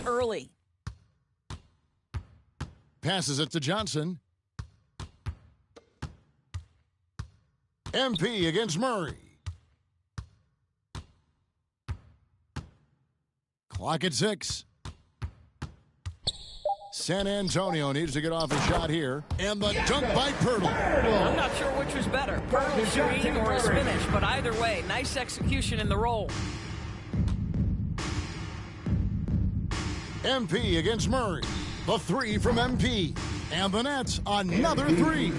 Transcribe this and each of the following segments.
early. Passes it to Johnson. MP against Murray. Clock at 6. San Antonio needs to get off a shot here. And the dunk by Pirtle. I'm not sure which was better, Pirtle's dream or his finish, but either way, nice execution in the roll. MP against Murray. The 3 from MP. And the Nets, another 3.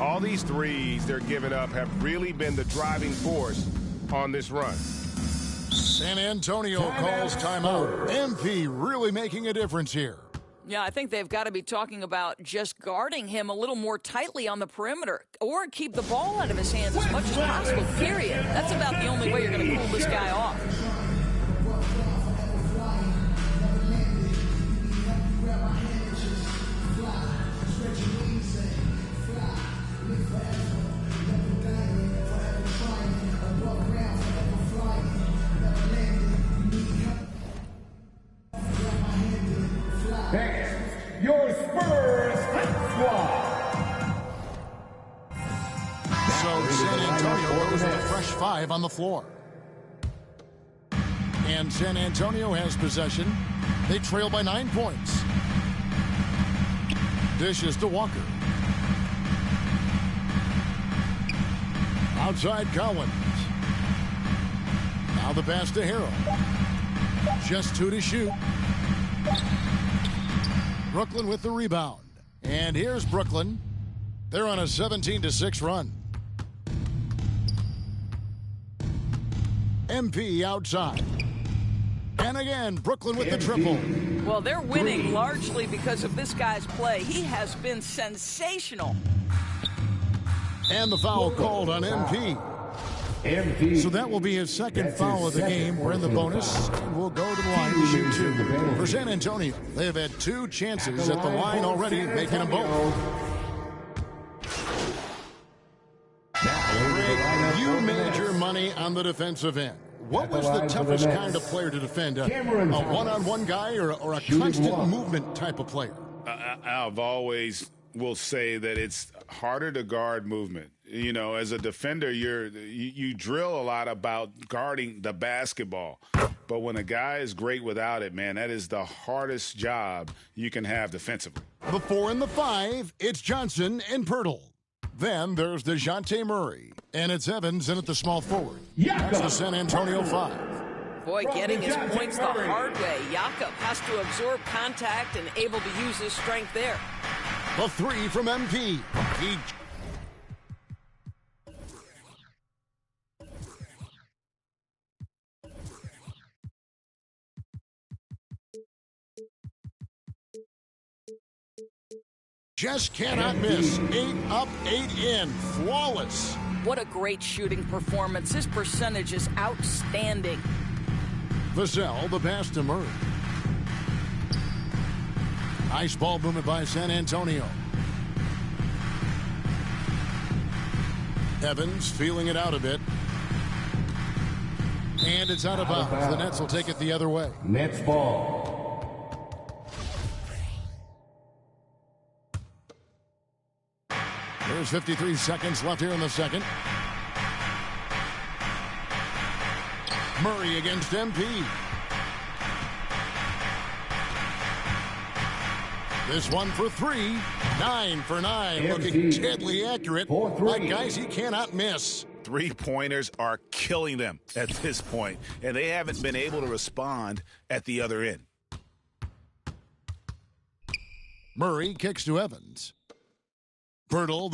All these threes they're giving up have really been the driving force on this run. San Antonio calls timeout. MP really making a difference here. Yeah, I think they've got to be talking about just guarding him a little more tightly on the perimeter or keep the ball out of his hands as much as possible, period. That's about the only way you're going to cool this guy off. Your Spurs squad. So San Antonio goes with a fresh 5 on the floor. And San Antonio has possession. They trail by 9 points. Dishes to Walker. Outside Collins. Now the pass to Harrell. Just 2 to shoot. Brooklyn with the rebound. And here's Brooklyn. They're on a 17-6 run. MP outside. And again, Brooklyn with the triple. Well, they're winning largely because of this guy's play. He has been sensational. And the foul called on MP. So that will be his second foul of the game. We're in the bonus, and we'll go to the line to shoot 2. For San Antonio, they have had 2 chances at the line already, making them both. Greg, you made your money on the defensive end. What was the toughest kind of player to defend? A one-on-one guy or a constant movement type of player? I've always will say that it's harder to guard movement. You know, as a defender, you drill a lot about guarding the basketball. But when a guy is great without it, man, that is the hardest job you can have defensively. The 4 and the 5, it's Johnson and Pirtle. Then there's DeJounte Murray, and it's Evans in at the small forward. That's the San Antonio 5. Boy, getting his points the hard way. Jakob has to absorb contact and able to use his strength there. The 3 from MP. He just cannot miss. 8 up, 8 in. Flawless. What a great shooting performance. His percentage is outstanding. Vassell, the pass to Murray. Nice ball movement by San Antonio. Evans feeling it out a bit. And it's out of bounds. The Nets will take it the other way. Nets ball. There's 53 seconds left here in the second. Murray against MP. This one for 3. 9 for 9. Looking deadly accurate. Like guys he cannot miss. Three-pointers are killing them at this point, and they haven't been able to respond at the other end. Murray kicks to Evans. Pirtle.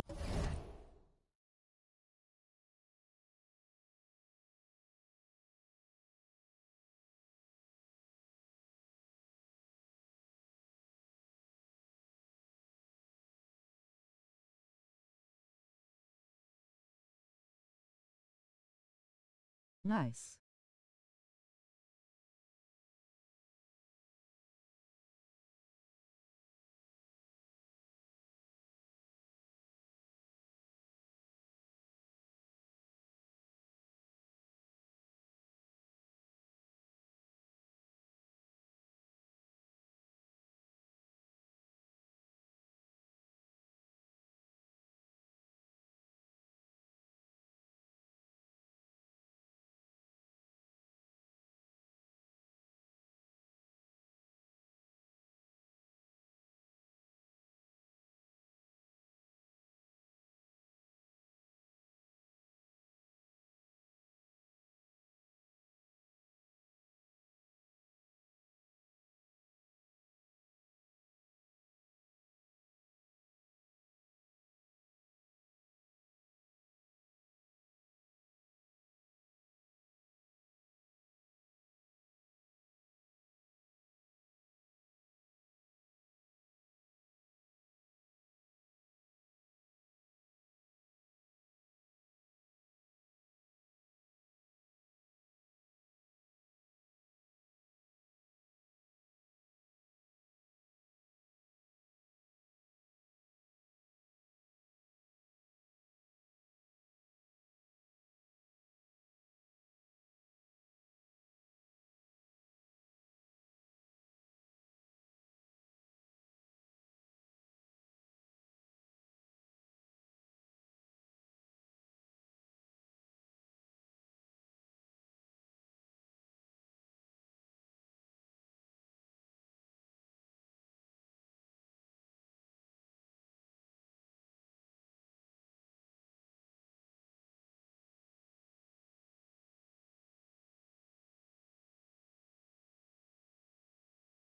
Nice.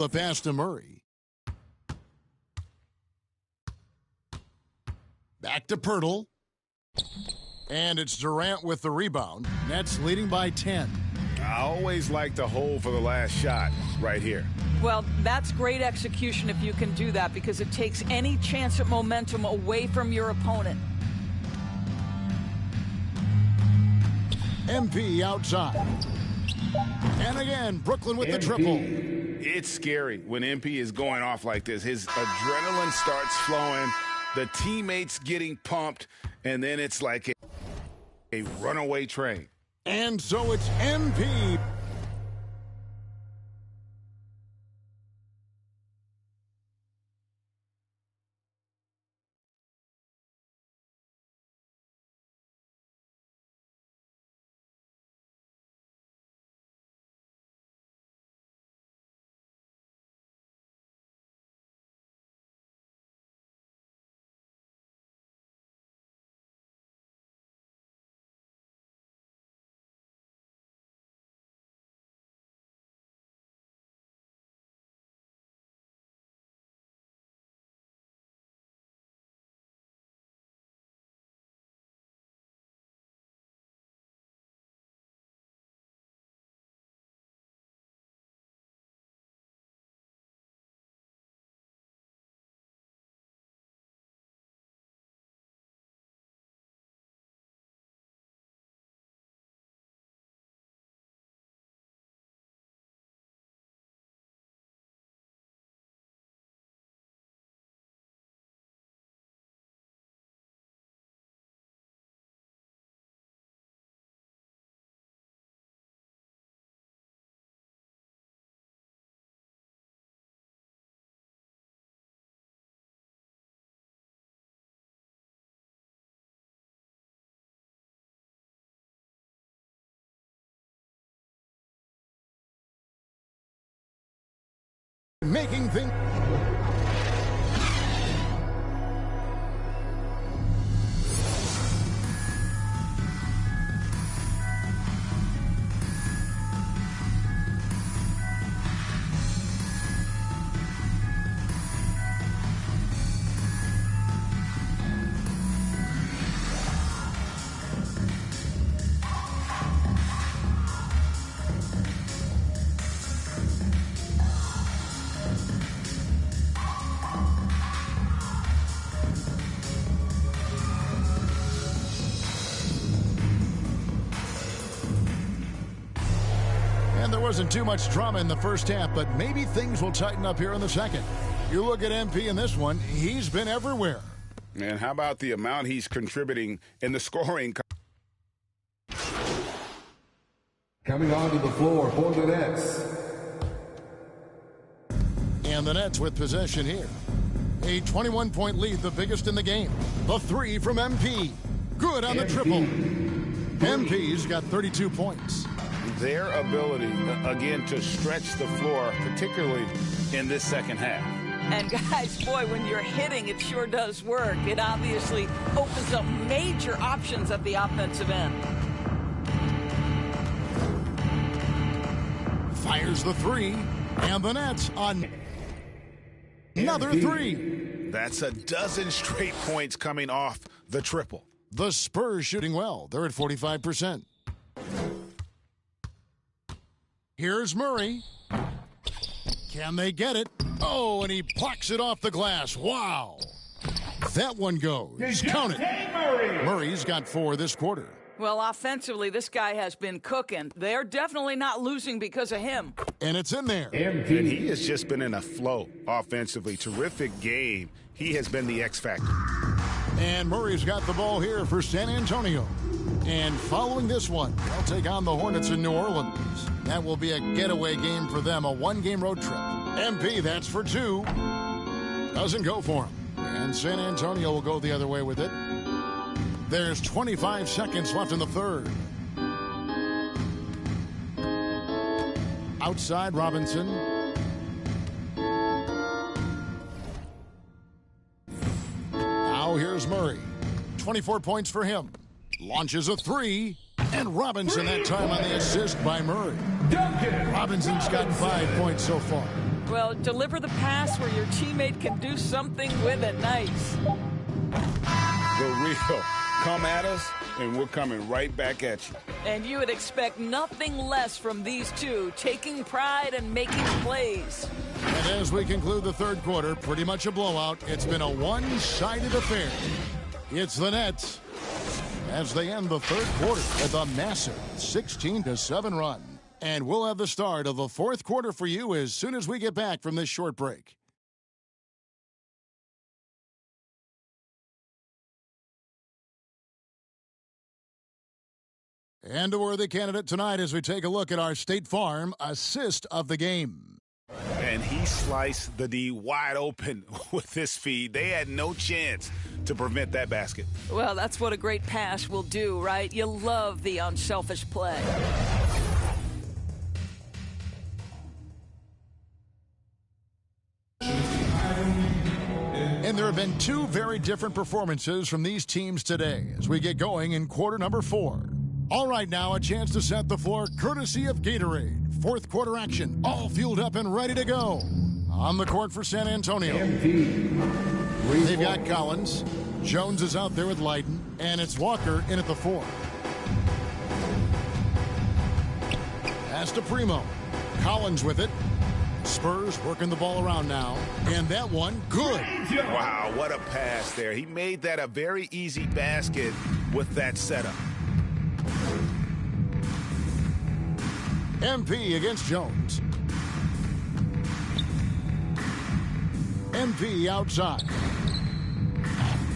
The pass to Murray. Back to Pirtle. And it's Durant with the rebound. Nets leading by 10. I always like to hold for the last shot right here. Well, that's great execution if you can do that, because it takes any chance at momentum away from your opponent. MP outside. And again, Brooklyn with the triple. It's scary when MP is going off like this. His adrenaline starts flowing, the teammates getting pumped, and then it's like a runaway train. And so it's MP. Making things. There wasn't too much drama in the first half, but maybe things will tighten up here in the second. You look at MP in this one, he's been everywhere. And how about the amount he's contributing in the scoring? Coming onto the floor for the Nets. And the Nets with possession here. A 21-point lead, the biggest in the game. The three from MP. Good on the triple. MP's got 32 points. Their ability, again, to stretch the floor, particularly in this second half. And guys, boy, when you're hitting, it sure does work. It obviously opens up major options at the offensive end. Fires the three, and the Nets on another three. That's a dozen straight points coming off the triple. The Spurs shooting well. They're at 45%. Here's Murray. Can they get it? Oh, and he plucks it off the glass. Wow. That one goes. Count it. Murray's got 4 this quarter. Well, offensively, this guy has been cooking. They're definitely not losing because of him. And it's in there. And he has just been in a flow offensively. Terrific game. He has been the X factor. And Murray's got the ball here for San Antonio. And following this one, they'll take on the Hornets in New Orleans. That will be a getaway game for them, a one-game road trip. MP, that's for 2. Doesn't go for him. And San Antonio will go the other way with it. There's 25 seconds left in the third. Outside Robinson. Now here's Murray. 24 points for him. Launches a 3. And Robinson that time on the assist by Murray. Robinson's got 5 points so far. Well, deliver the pass where your teammate can do something with it. Nice. The real. Come at us, and we're coming right back at you. And you would expect nothing less from these two, taking pride and making plays. And as we conclude the third quarter, pretty much a blowout. It's been a one-sided affair. It's the Nets as they end the third quarter with a massive 16-7 run. And we'll have the start of the fourth quarter for you as soon as we get back from this short break. And a worthy candidate tonight as we take a look at our State Farm assist of the game. And he sliced the D wide open with his feed. They had no chance to prevent that basket. Well, that's what a great pass will do, right? You love the unselfish play. And there have been two very different performances from these teams today as we get going in quarter number 4. All right, now a chance to set the floor courtesy of Gatorade. Fourth quarter action, all fueled up and ready to go. On the court for San Antonio. They've got Collins. Jones is out there with Leiden, and it's Walker in at the 4. Pass to Primo. Collins with it. Spurs working the ball around now. And that one, good. Wow, what a pass there. He made that a very easy basket with that setup. MP against Jones. MP outside.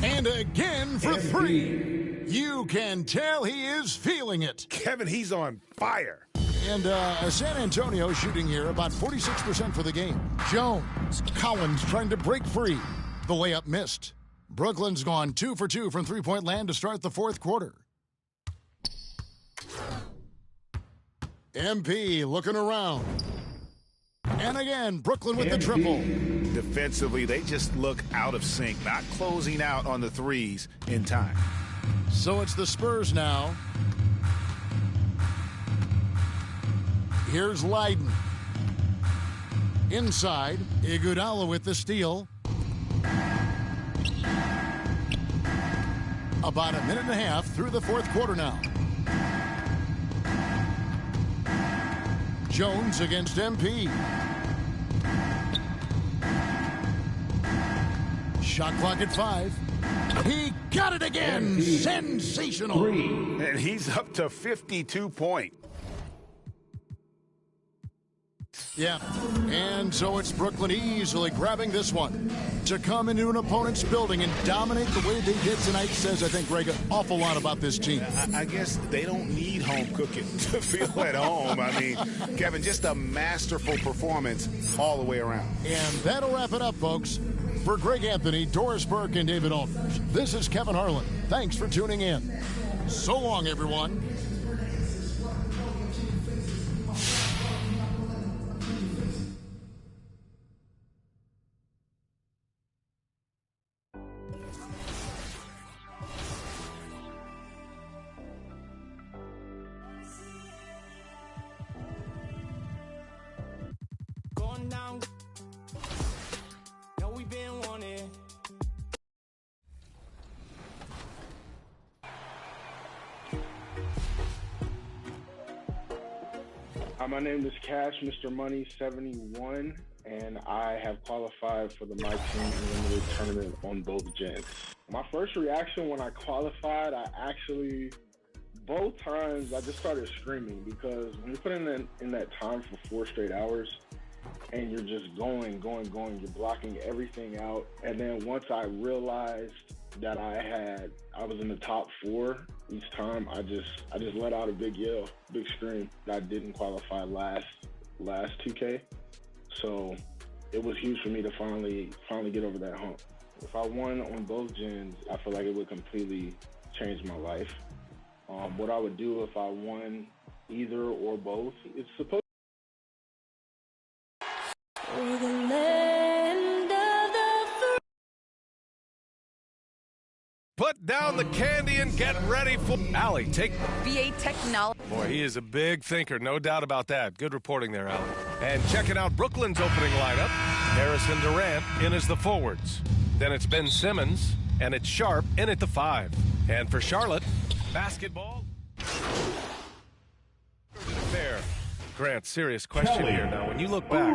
And again for three. You can tell he is feeling it. Kevin, he's on fire. And San Antonio shooting here about 46% for the game. Jones, Collins trying to break free. The layup missed. Brooklyn's gone 2 for 2 from three-point land to start the fourth quarter. MP looking around. And again, Brooklyn with the triple. Defensively, they just look out of sync, not closing out on the threes in time. So it's the Spurs now. Here's Leiden. Inside, Iguodala with the steal. About a minute and a half through the fourth quarter now. Jones against MP. Shot clock at 5. He got it again. MP. Sensational. 3. And he's up to 52 points. Yeah, and so it's Brooklyn easily grabbing this one. To come into an opponent's building and dominate the way they did tonight says, I think, Greg, an awful lot about this team. I guess they don't need home cooking to feel at home. I mean, Kevin, just a masterful performance all the way around. And that'll wrap it up, folks. For Greg Anthony, Doris Burke, and David Aldridge, this is Kevin Harlan. Thanks for tuning in. So long, everyone. Down. Yeah, we been wanted. My name is Cash, Mr. Money 71, and I have qualified for the My Team Unlimited tournament on both gens. My first reaction when I qualified, both times I just started screaming, because when you put in that time for 4 straight hours, and you're just going, you're blocking everything out. And then once I realized that I was in the top 4 each time, I just let out a big yell, big scream. I didn't qualify last 2K. So it was huge for me to finally get over that hump. If I won on both gens, I feel like it would completely change my life. What I would do if I won either or both, it's supposed Put down the candy and get ready for Allie. Take VA technology. Boy, he is a big thinker, no doubt about that. Good reporting there, Allie. And checking out Brooklyn's opening lineup, Harrison Durant in as the forwards. Then it's Ben Simmons, and it's Sharp in at the 5. And for Charlotte, basketball. Fair. Grant, serious question here now. When you look back,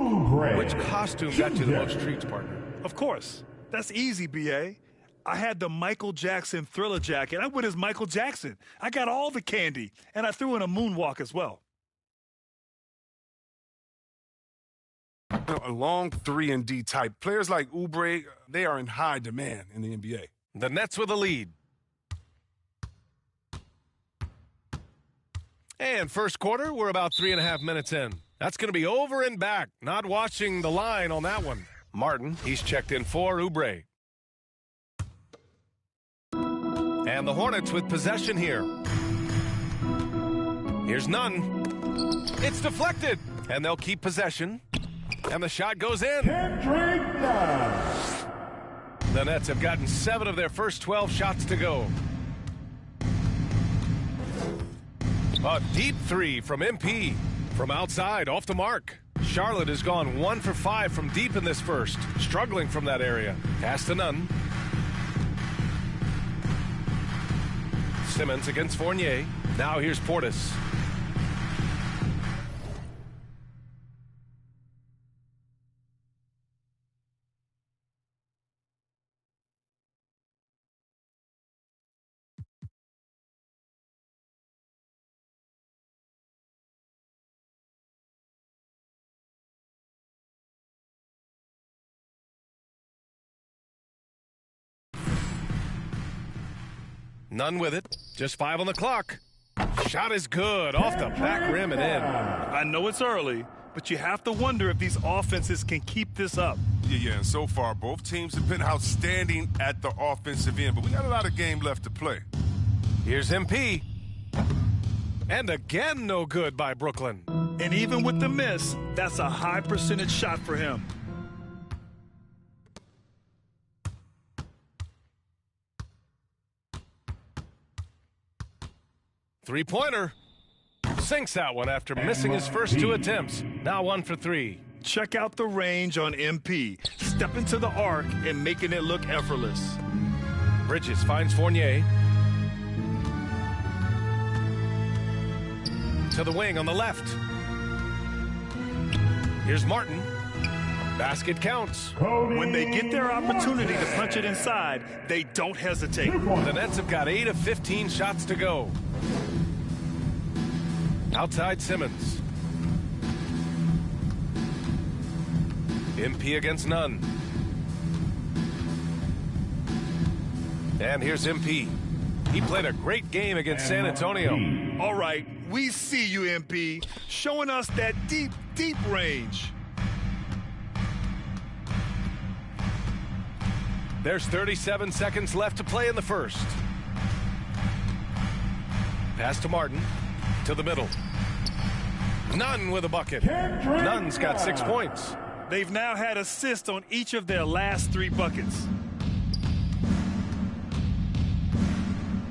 which costume got you the most treats, partner? Of course. That's easy, B.A. I had the Michael Jackson Thriller jacket. I went as Michael Jackson. I got all the candy, and I threw in a moonwalk as well. A long 3-and-D type. Players like Oubre, they are in high demand in the NBA. The Nets with a lead. And first quarter, we're about 3.5 minutes in. That's going to be over and back. Not watching the line on that one. Martin, he's checked in for Oubre. And the Hornets with possession here. Here's Nunn. It's deflected. And they'll keep possession. And the shot goes in. The Nets have gotten 7 of their first 12 shots to go. A deep 3 from MP. From outside, off the mark. Charlotte has gone 1 for 5 from deep in this first. Struggling from that area. Pass to Nunn. Simmons against Fournier. Now here's Portis. None with it. Just 5 on the clock. Shot is good. Off the back rim and in. I know it's early, but you have to wonder if these offenses can keep this up. Yeah, and so far, both teams have been outstanding at the offensive end, but we got a lot of game left to play. Here's MP. And again, no good by Brooklyn. And even with the miss, that's a high percentage shot for him. Three-pointer. Sinks that one after missing his first 2 attempts. Now 1 for 3. Check out the range on MP. Step into the arc and making it look effortless. Bridges finds Fournier. To the wing on the left. Here's Martin. Basket counts. When they get their opportunity to punch it inside, they don't hesitate. The Nets have got 8 of 15 shots to go. Outside Simmons. MP against Nunn. And here's MP. He played a great game against San Antonio. All right, we see you, MP, showing us that deep, deep range. There's 37 seconds left to play in the first. Pass to Martin. To the middle. Nunn with a bucket. Nunn's got 6 points. They've now had assists on each of their last 3 buckets.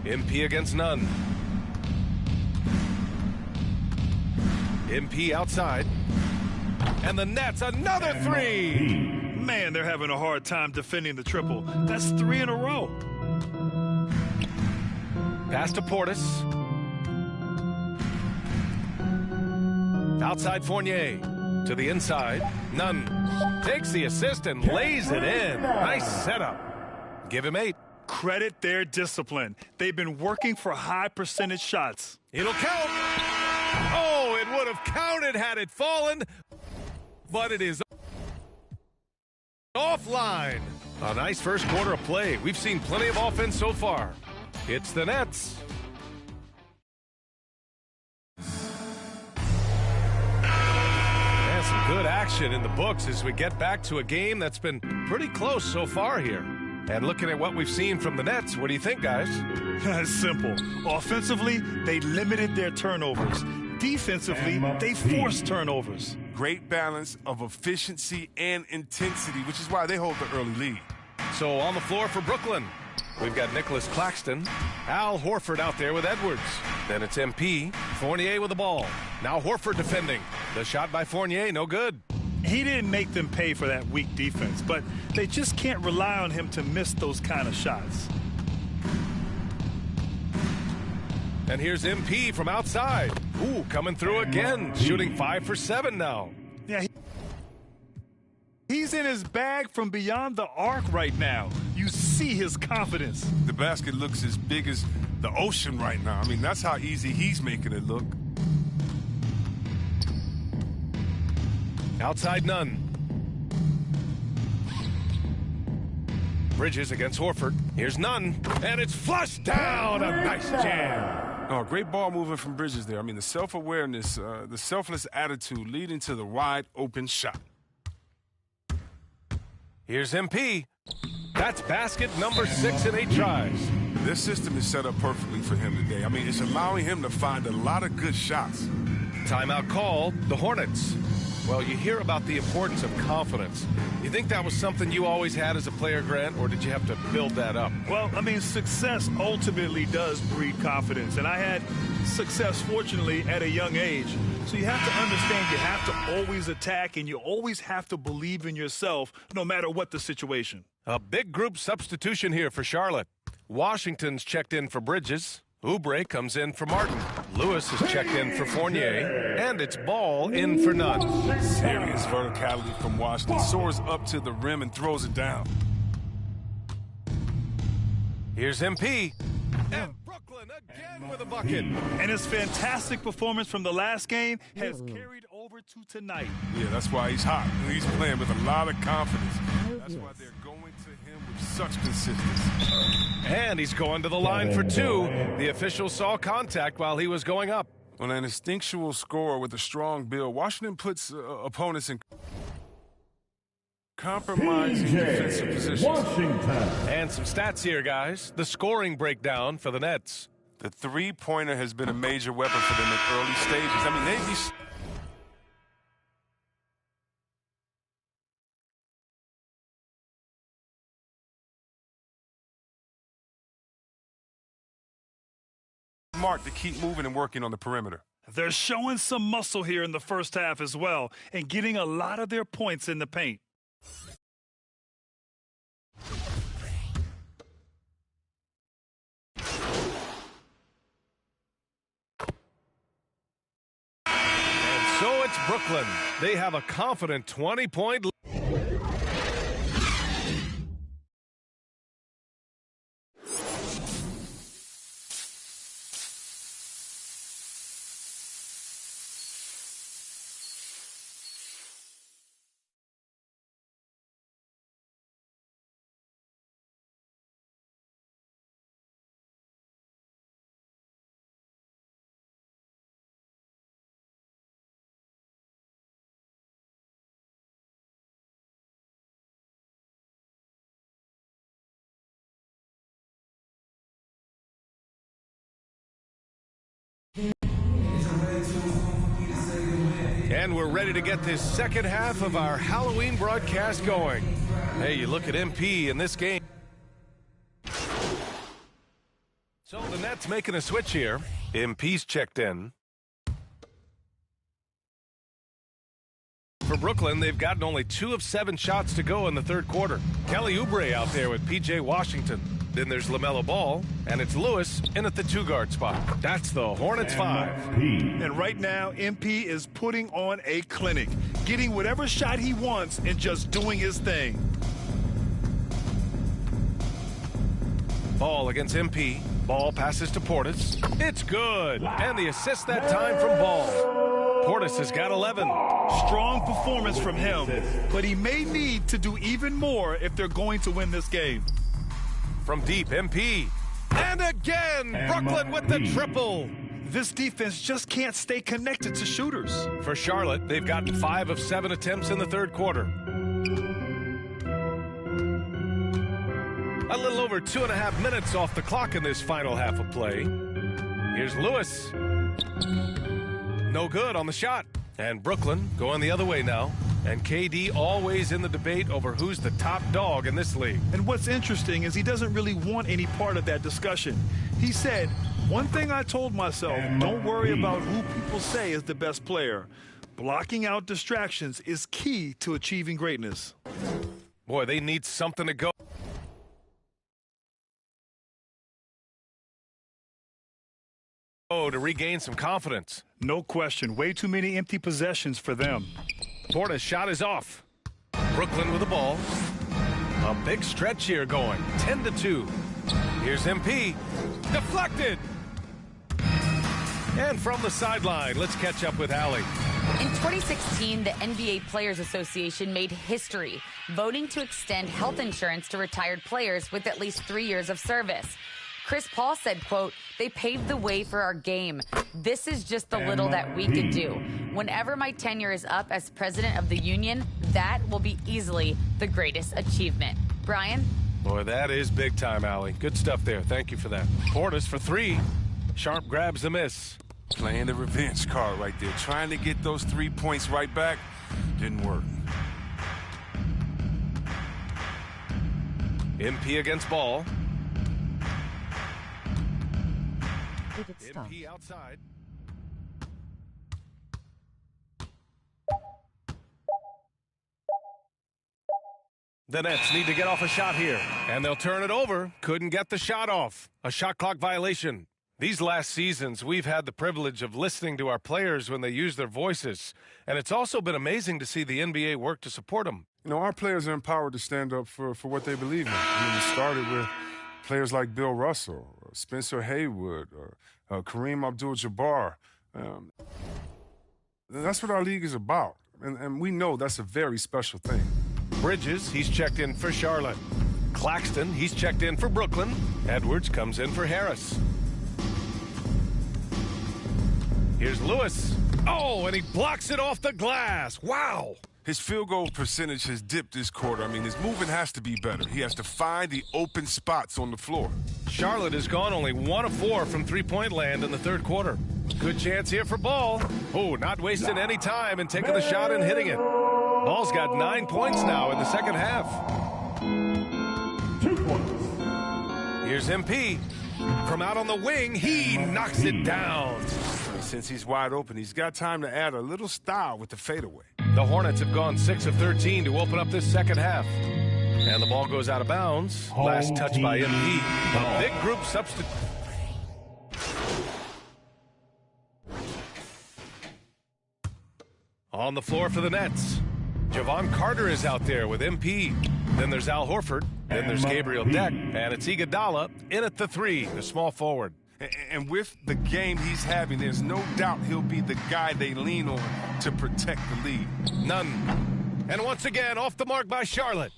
MP against Nunn. MP outside. And the Nets, another 3! Man, they're having a hard time defending the triple. That's 3 in a row. Pass to Portis. Outside Fournier. To the inside. Nunn takes the assist and lays it in. Nice setup. Give him 8. Credit their discipline. They've been working for high percentage shots. It'll count. Oh, it would have counted had it fallen. But it is offline. A nice first quarter of play. We've seen plenty of offense so far. It's the Nets. And some good action in the books as we get back to a game that's been pretty close so far here. And looking at what we've seen from the Nets, what do you think, guys? It's simple. Offensively, they limited their turnovers. Defensively, they forced turnovers. Great balance of efficiency and intensity, which is why they hold the early lead. So on the floor for Brooklyn. We've got Nicholas Claxton. Al Horford out there with Edwards. Then it's MP. Fournier with the ball. Now Horford defending. The shot by Fournier, no good. He didn't make them pay for that weak defense, but they just can't rely on him to miss those kind of shots. And here's MP from outside. Ooh, coming through again. Shooting 5 for 7 now. Yeah, he's in his bag from beyond the arc right now. You see his confidence. The basket looks as big as the ocean right now. I mean, that's how easy he's making it look. Outside none. Bridges against Horford. Here's none. And it's flushed down. A nice jam. Oh, great ball movement from Bridges there. I mean, the self-awareness, the selfless attitude leading to the wide open shot. Here's MP. That's basket number 6 in 8 tries. This system is set up perfectly for him today. I mean, it's allowing him to find a lot of good shots. Timeout called, the Hornets. Well, you hear about the importance of confidence. You think that was something you always had as a player, Grant, or did you have to build that up? Well, I mean, success ultimately does breed confidence, and I had success, fortunately, at a young age. So you have to understand you have to always attack, and you always have to believe in yourself, no matter what the situation. A big group substitution here for Charlotte. Washington's checked in for Bridges. Oubre comes in for Martin. Lewis is checked in for Fournier. And it's Ball in for Nunn. Serious verticality from Washington. Soars up to the rim and throws it down. Here's MP. And Brooklyn again with a bucket. And his fantastic performance from the last game has carried over to tonight. Yeah, that's why he's hot. He's playing with a lot of confidence. That's why they're going to him with such consistency. And he's going to the line for 2. The official saw contact while he was going up. On an instinctual scorer with a strong build, Washington puts opponents in compromising defensive positions. Washington. And some stats here, guys. The scoring breakdown for the Nets. The three-pointer has been a major weapon for them in early stages. I mean, they'd be... Mark to keep moving and working on the perimeter. They're showing some muscle here in the first half as well and getting a lot of their points in the paint. And so it's Brooklyn. They have a confident 20-point lead. And we're ready to get this second half of our Halloween broadcast going. Hey, you look at MP in this game. So the Nets making a switch here. MP's checked in. For Brooklyn, they've gotten only 2 of 7 shots to go in the third quarter. Kelly Oubre out there with P.J. Washington. Then there's LaMelo Ball, and it's Lewis in at the 2-guard spot. That's the Hornets 5. And right now, MP is putting on a clinic, getting whatever shot he wants and just doing his thing. Ball against MP. Ball passes to Portis. It's good. And the assist that time from Ball. Portis has got 11. Strong performance from him, but he may need to do even more if they're going to win this game. From deep, MP. And again, Brooklyn with the triple. This defense just can't stay connected to shooters. For Charlotte, they've gotten 5 of 7 attempts in the third quarter. A little over 2.5 minutes off the clock in this final half of play. Here's Lewis. No good on the shot. And Brooklyn going the other way now. And KD always in the debate over who's the top dog in this league. And what's interesting is he doesn't really want any part of that discussion. He said, one thing I told myself, don't worry about who people say is the best player. Blocking out distractions is key to achieving greatness. Boy, they need something to go to regain some confidence. No question. Way too many empty possessions for them. Portis' shot is off. Brooklyn with the ball. A big stretch here going. 10-2. Here's MP. Deflected. And from the sideline, let's catch up with Allie. In 2016, the NBA Players Association made history, voting to extend health insurance to retired players with at least 3 years of service. Chris Paul said, quote, "They paved the way for our game. This is just the little that we could do. Whenever my tenure is up as president of the union, that will be easily the greatest achievement." Brian? Boy, that is big time, Allie. Good stuff there. Thank you for that. Portis for three. Sharp grabs the miss. Playing the revenge card right there. Trying to get those 3 points right back. Didn't work. MP against ball. MP outside. The Nets need to get off a shot here, and they'll turn it over. Couldn't get the shot off. A shot clock violation. These last seasons, we've had the privilege of listening to our players when they use their voices, and it's also been amazing to see the NBA work to support them. You know, our players are empowered to stand up for what they believe in. I mean, it started with players like Bill Russell, or Spencer Haywood, or Kareem Abdul-Jabbar. That's what our league is about, and we know that's a very special thing. Bridges, he's checked in for Charlotte. Claxton, he's checked in for Brooklyn. Edwards comes in for Harris. Here's Lewis. Oh, and he blocks it off the glass. Wow. His field goal percentage has dipped this quarter. I mean, his movement has to be better. He has to find the open spots on the floor. Charlotte has gone only 1 of 4 from three-point land in the third quarter. Good chance here for Ball. Oh, not wasting any time and taking the shot and hitting it. Ball's got 9 points now in the second half. 2 points. Here's MP. From out on the wing, he knocks it down. Since he's wide open, he's got time to add a little style with the fadeaway. The Hornets have gone 6 of 13 to open up this second half. And the ball goes out of bounds. Last touch by MP. A big group substitute. On the floor for the Nets. Javon Carter is out there with MP. Then there's Al Horford. Then there's Gabriel Deck. And it's Iguodala in at the 3, the small forward. And with the game he's having, there's no doubt he'll be the guy they lean on to protect the lead. None. And once again, off the mark by Charlotte.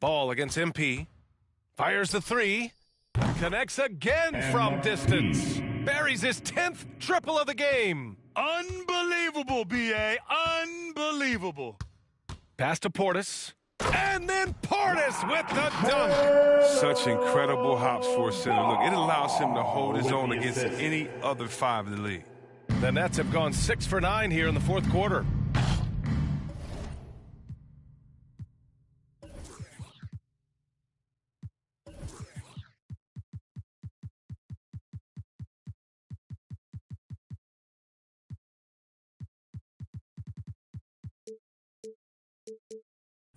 Ball against MP. Fires the 3. Connects again from distance. Buries his 10th triple of the game. Unbelievable, B.A. Unbelievable. Pass to Portis. And then Portis with the dunk. Such incredible hops for a center. Look, it allows him to hold his own against any other 5 in the league. The Nets have gone 6 for 9 here in the fourth quarter.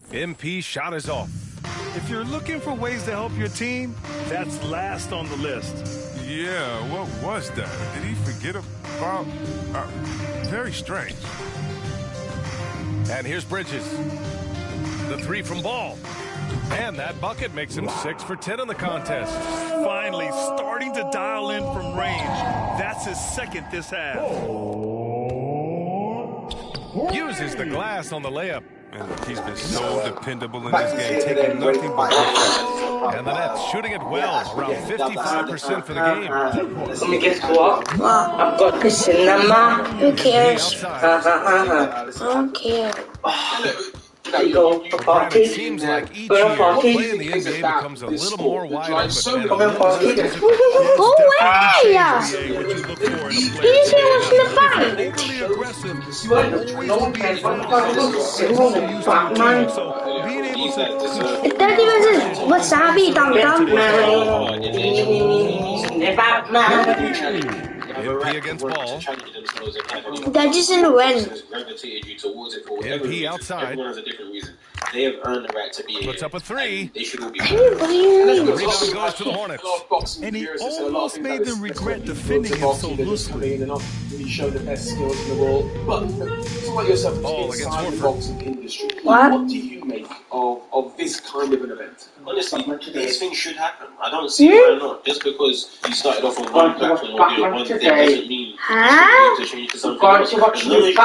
MP shot is off. If you're looking for ways to help your team, that's last on the list. Yeah, what was that? Did he forget about... very strange. And here's Bridges. The 3 from Ball. And that bucket makes him 6 for 10 in the contest. Finally starting to dial in from range. That's his second this half. Uses the glass on the layup. And he's been so dependable in this game, taking nothing but good shots. And the Nets shooting it well, around 55% for the game. Let me guess what? I've got this in the mouth. Who cares? I don't care. There you go, a party. It seems like each year, play in the NBA becomes a little more wide open. Go away! You just want to fight. aggressive, always will be in front of the center. It's all used to your team. So being able to control Tadi was wasabi tangkap. MP against ball. That isn't when. MP outside. They have earned the right to be here. Puts up a three. They should all be The rebound goes to the Hornets. And he almost made them regret defending him so loosely. Really show the best skills in the world. But talk about yourself inside the boxing industry. What do you make of this kind of an event? Honestly, these things should happen. I don't see why not. Just because you started off on one platform or doing one thing doesn't mean you should change to something else. As long as you give it